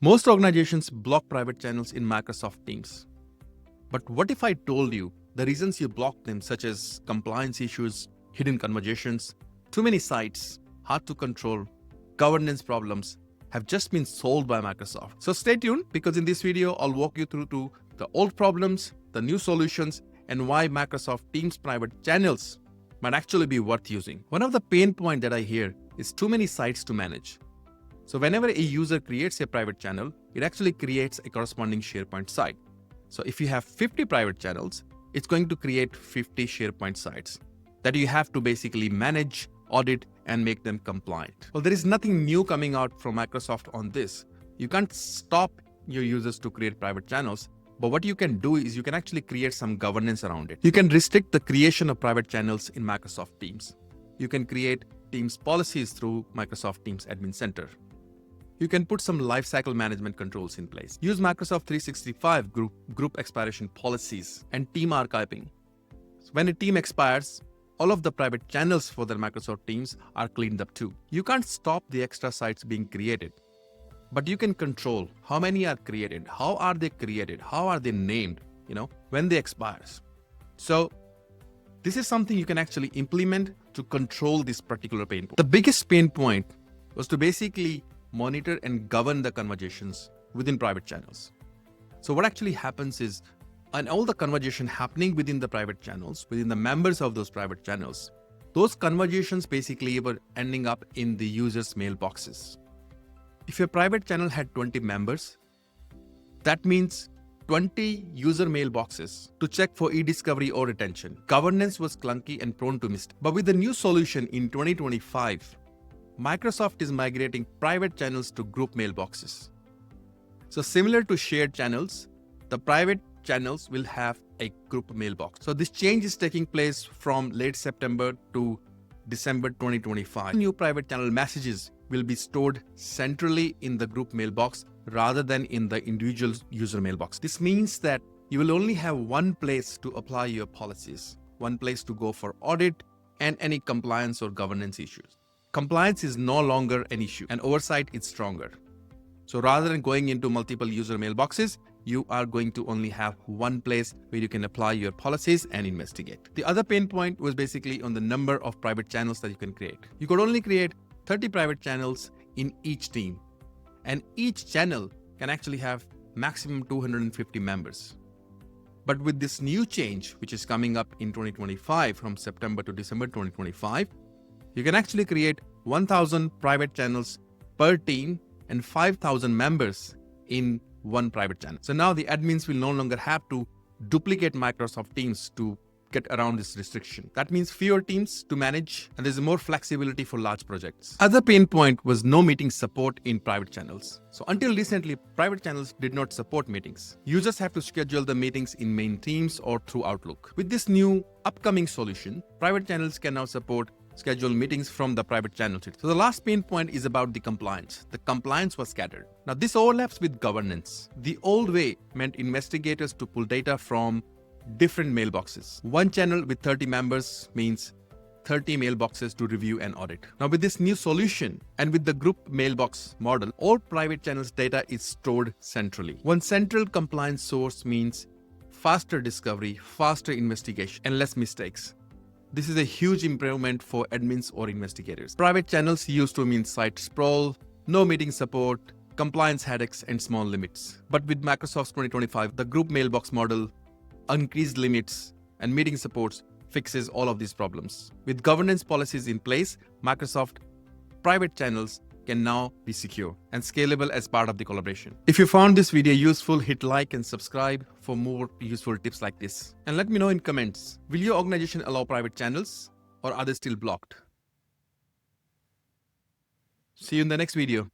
Most organizations block private channels in Microsoft Teams. But what if I told you the reasons you block them, such as compliance issues, hidden conversations, too many sites, hard to control, governance problems, have just been solved by Microsoft? So stay tuned, because in this video, I'll walk you through to the old problems, the new solutions, and why Microsoft Teams private channels might actually be worth using. One of the pain points that I hear is too many sites to manage. So whenever a user creates a private channel, it actually creates a corresponding SharePoint site. So if you have 50 private channels, it's going to create 50 SharePoint sites that you have to basically manage, audit, and make them compliant. Well, there is nothing new coming out from Microsoft on this. You can't stop your users to create private channels, but what you can do is you can actually create some governance around it. You can restrict the creation of private channels in Microsoft Teams. You can create Teams policies through Microsoft Teams Admin Center. You can put some lifecycle management controls in place. Use Microsoft 365 group expiration policies and team archiving. So when a team expires, all of the private channels for the Microsoft Teams are cleaned up too. You can't stop the extra sites being created, but you can control how many are created, how are they created, how are they named, when they expires. So this is something you can actually implement to control this particular pain point. The biggest pain point was to basically monitor and govern the conversations within private channels. So what actually happens is, and all the conversation happening within the private channels, within the members of those private channels, those conversations basically were ending up in the users' mailboxes. If your private channel had 20 members, that means 20 user mailboxes to check for e-discovery or retention. Governance was clunky and prone to mistake. But with the new solution in 2025, Microsoft is migrating private channels to group mailboxes. So similar to shared channels, the private channels will have a group mailbox. So this change is taking place from late September to December 2025. New private channel messages will be stored centrally in the group mailbox rather than in the individual user mailbox. This means that you will only have one place to apply your policies, one place to go for audit and any compliance or governance issues. Compliance is no longer an issue and oversight is stronger. So rather than going into multiple user mailboxes, you are going to only have one place where you can apply your policies and investigate. The other pain point was basically on the number of private channels that you can create. You could only create 30 private channels in each team, and each channel can actually have maximum 250 members. But with this new change, which is coming up in 2025 from September to December 2025, you can actually create 1,000 private channels per team and 5,000 members in one private channel. So now the admins will no longer have to duplicate Microsoft Teams to get around this restriction. That means fewer teams to manage, and there's more flexibility for large projects. Other pain point was no meeting support in private channels. So until recently, private channels did not support meetings. Users have to schedule the meetings in main Teams or through Outlook. With this new upcoming solution, private channels can now support schedule meetings from the private channel. So the last pain point is about the compliance. The compliance was scattered. Now this overlaps with governance. The old way meant investigators to pull data from different mailboxes. One channel with 30 members means 30 mailboxes to review and audit. Now with this new solution and with the group mailbox model, all private channels data is stored centrally. One central compliance source means faster discovery, faster investigation, and less mistakes. This is a huge improvement for admins or investigators. Private channels used to mean site sprawl, no meeting support, compliance headaches, and small limits. But with Microsoft's 2025, the group mailbox model, increased limits, and meeting supports fixes all of these problems. With governance policies in place, Microsoft private channels can now be secure and scalable as part of the collaboration. If you found this video useful, hit like and subscribe for more useful tips like this. And let me know in comments, will your organization allow private channels or are they still blocked? See you in the next video.